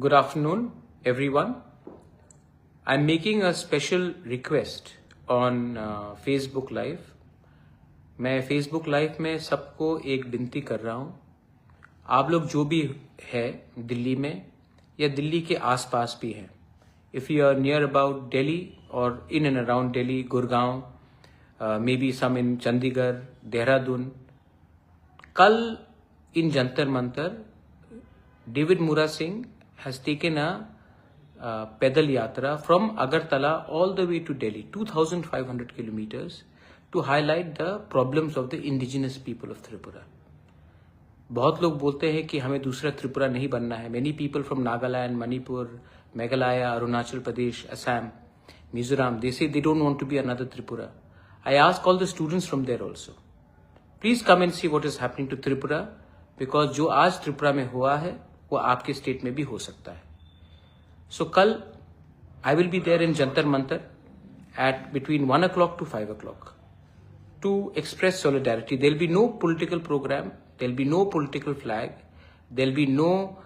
Good afternoon, everyone. I'm making a special request on Facebook Live. मैं Facebook Live में सबको एक विनती कर रहा हूँ. आप लोग जो भी है दिल्ली में या दिल्ली के आसपास भी हैं, if you are near about Delhi or in and around Delhi, Gurgaon, maybe some in Chandigarh, Dehradun, कल in Jantar Mantar, David Mura Singh has taken a pedal yatra from Agartala all the way to Delhi, 2,500 kilometers, to highlight the problems of the indigenous people of Tripura. बहुत लोग बोलते हैं कि हमें दूसरा त्रिपुरा नहीं बनना है. Many people from Nagaland, Manipur, Meghalaya, Arunachal Pradesh, Assam, Mizoram, they say they don't want to be another Tripura. I ask all the students from there also, please come and see what is happening to Tripura, because जो आज त्रिपुरा में हुआ है वो आपके state में भी हो सकता है. So कल I will be there in Jantar Mantar at between 1 o'clock to 5 o'clock to express solidarity. There will be no political program, there will be no political flag, there will be no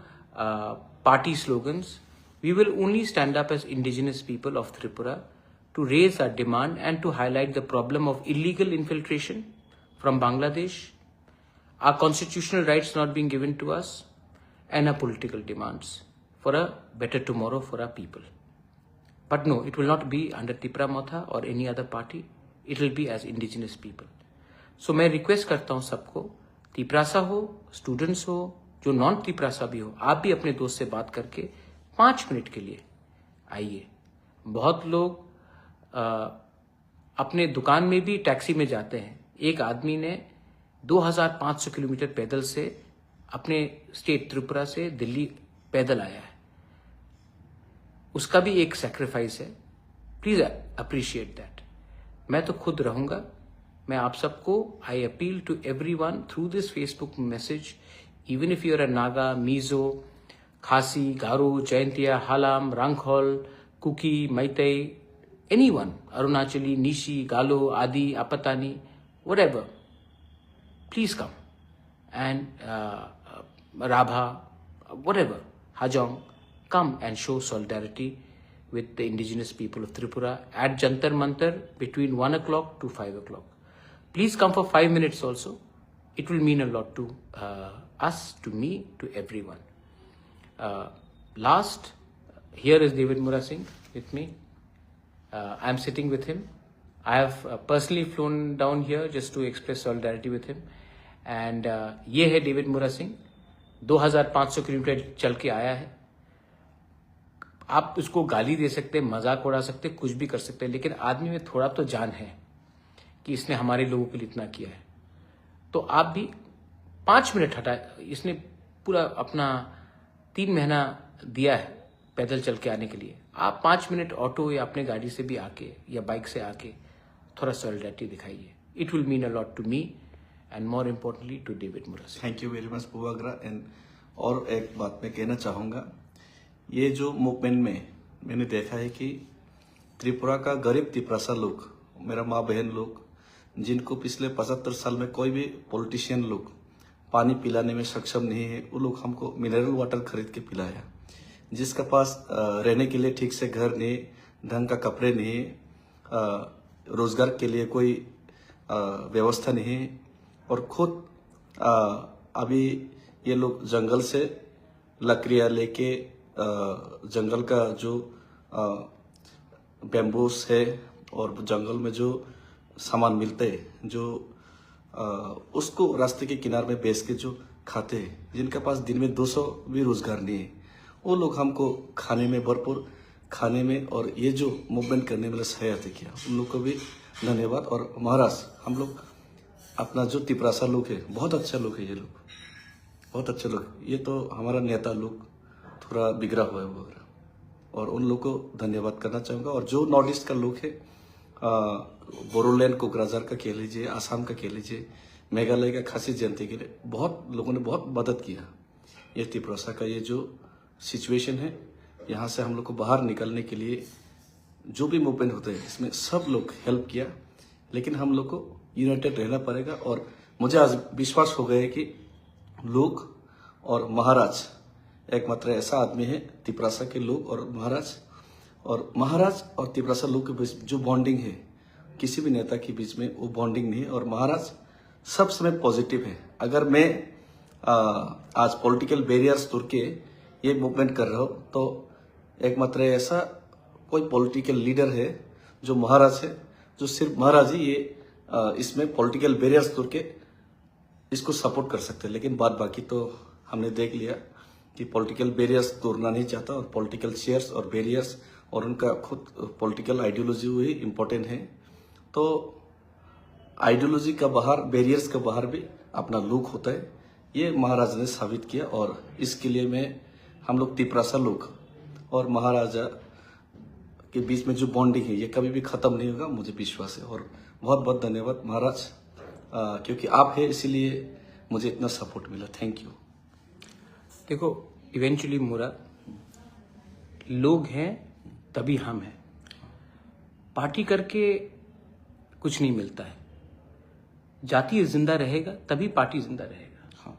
party slogans. We will only stand up as indigenous people of Tripura to raise our demand and to highlight the problem of illegal infiltration from Bangladesh, our constitutional rights not being given to us, and our political demands for a better tomorrow for our people. But no, it will not be under Tipra Motha or any other party. It will be as indigenous people. So मैं request करता हूँ सबको, तिपरासा हो, students हो, जो non Tiprasa भी हो, आप भी अपने दोस्त से बात करके 5 मिनट के लिए आइए. बहुत लोग अपने दुकान में भी टैक्सी में जाते हैं. एक आदमी ने 2500 किलोमीटर पैदल से अपने स्टेट त्रिपुरा से दिल्ली पैदल आया है. उसका भी एक सैक्रिफाइस है. Please appreciate that. मैं तो खुद रहूंगा. मैं आप सबको I appeal to everyone through this Facebook message, even if you are a Naga, Mizo, Khasi, Garo, Jaintia, Halam, Rangkhol, Kuki, Meitei, anyone, Arunachali, Nishi, Galo, Adi, Apatani, whatever, please come. And Rabha, whatever, Hajong, come and show solidarity with the indigenous people of Tripura at Jantar Mantar between 1 o'clock to 5 o'clock. Please come for 5 minutes also. It will mean a lot to us, to me, to everyone. Last, here is David Mura Singh with me. I am sitting with him. I have personally flown down here just to express solidarity with him. And ये है David Mura Singh. 2500 kilometre चल के आया है. आप उसको गाली दे सकते, मजाक उड़ा सकते, कुछ भी कर सकते हैं, लेकिन आदमी में थोड़ा तो जान है कि इसने हमारे लोगों के लिए इतना किया है. तो आप भी 5 मिनट हटा. इसने पूरा अपना 3 महीना दिया है पैदल चल के आने के लिए. आप 5 मिनट ऑटो या अपने गाड़ी से भी आके या बाइक से आके थोड़ा सॉलिडरिटी दिखाइए. It will mean a lot to me and more importantly to David Mura Singh. Thank you very much Puwagra. And और एक बात मैं कहना चाहूँगा, ये जो मूवमेंट में मैंने देखा है कि त्रिपुरा का गरीब तिपरासा लोग, मेरा माँ बहन लोग, जिनको पिछले 75 साल में कोई भी पॉलिटिशियन लोग पानी पिलाने में सक्षम नहीं है, वो लोग हमको मिनरल वाटर खरीद के पिलाया. जिसका पास रहने के लिए ठीक से घर नहीं, ढंग का कपड़े नहीं, रोजगार के लिए कोई व्यवस्था नहीं, और खुद अभी ये लोग जंगल से लकड़ियाँ लेके जंगल का जो बैम्बूस है और जंगल में जो सामान मिलते हैं, जो उसको रास्ते के किनारे में बेच के जो खाते हैं, जिनके पास दिन में 200 भी रोजगार नहीं है, वो लोग हमको खाने में भरपूर खाने में और ये जो मूवमेंट करने में सहायता किया, उन लोग को भी धन्यवाद. और महाराज, हम लोग अपना जो तिपरासा लोग है, बहुत अच्छा लोग है, ये लोग बहुत अच्छे लोग. ये तो हमारा नेता लोग थोड़ा बिगड़ा हुआ है वगैरह, और उन लोग को धन्यवाद करना चाहूँगा. और जो नॉर्थ ईस्ट का लोग है, बोरोलैंड, कोकराझार का कह लीजिए, आसाम का कह लीजिए, मेघालय का खासी जयंती के लिए बहुत लोगों ने बहुत मदद किया. ये तिपरासा का ये जो सिचुएशन है, यहाँ से हम लोग को बाहर निकलने के लिए जो भी मूवमेंट होते हैं, इसमें सब लोग हेल्प किया. लेकिन हम लोग को यूनाइटेड रहना पड़ेगा. और मुझे आज विश्वास हो गया है कि लोग और महाराज एकमात्र ऐसा आदमी है तिपरासा के लोग और महाराज और तिपरासा लोग के बीच जो बॉन्डिंग है, किसी भी नेता के बीच में वो बॉन्डिंग नहीं है। और महाराज सब समय पॉजिटिव है। अगर मैं आज पॉलिटिकल बैरियर्स तोड़ के ये मूवमेंट कर रहा हूँ तो एकमात्र ऐसा कोई पॉलिटिकल लीडर है जो महाराज है, जो सिर्फ महाराज ही ये इसमें पॉलिटिकल बैरियर्स तोड़ के इसको सपोर्ट कर सकते हैं। लेकिन बाकी तो हमने देख लिया कि पॉलिटिकल बैरियर्स तोड़ना नहीं चाहता और पॉलिटिकल शेयर्स और बैरियर्स और उनका खुद पॉलिटिकल आइडियोलॉजी हुई इम्पोर्टेंट है। तो आइडियोलॉजी का बाहर, बैरियर्स का बाहर भी अपना लुक होता है, ये महाराज ने साबित किया। और इसके लिए हम लोग तिपरासा लोग और महाराजा के बीच में जो बॉन्डिंग है ये कभी भी खत्म नहीं होगा, मुझे विश्वास है। और बहुत बहुत धन्यवाद महाराज, क्योंकि आप है इसीलिए मुझे इतना सपोर्ट मिला। Thank you. देखो, इवेंचुअली मुरा लोग हैं तभी हम हैं। पार्टी करके कुछ नहीं मिलता है। जाति जिंदा रहेगा तभी पार्टी जिंदा रहेगा। हाँ।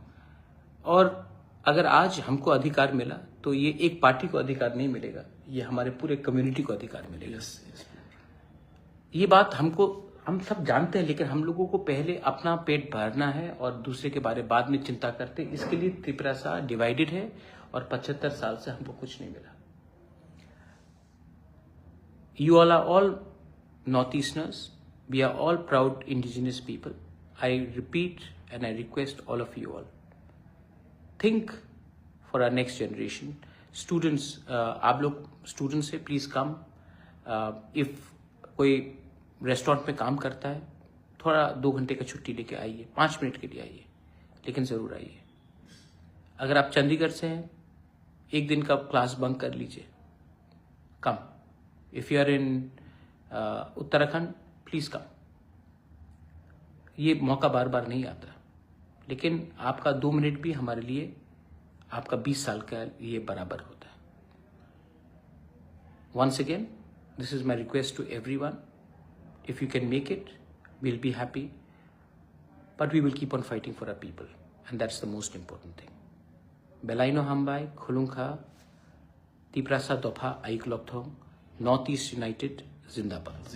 और अगर आज हमको अधिकार मिला तो ये एक पार्टी को अधिकार नहीं मिलेगा, ये हमारे पूरे कम्युनिटी को अधिकार मिलेगा। ये बात हम सब जानते हैं, लेकिन हम लोगों को पहले अपना पेट भरना है और दूसरे के बारे बाद में चिंता करते हैं। इसके लिए त्रिपुरा डिवाइडेड है और 75 साल से हमको कुछ नहीं मिला। You all are all Northeasterners. We are all proud indigenous people. I repeat and I request all of you all, think for our next generation. Students, आप लोग स्टूडेंट्स से प्लीज कम। इफ कोई रेस्टोरेंट में काम करता है, थोड़ा 2 घंटे का छुट्टी लेके आइए, 5 मिनट के लिए आइए, लेकिन जरूर आइए। अगर आप चंडीगढ़ से हैं, 1 दिन का क्लास बंक कर लीजिए, come. If you are in Uttarakhand, please come. ये मौका बार बार नहीं आता, लेकिन आपका 2 मिनट भी हमारे लिए आपका 20 साल का ये बराबर होता है। Once again, this is my request to everyone, if you can make it, we'll be happy, but we will keep on fighting for our people, and that's the most important thing. Belaino Hambai, Khulungkha, Tiprasa Dopha, Aiklokthong, Northeast United, Zindabad.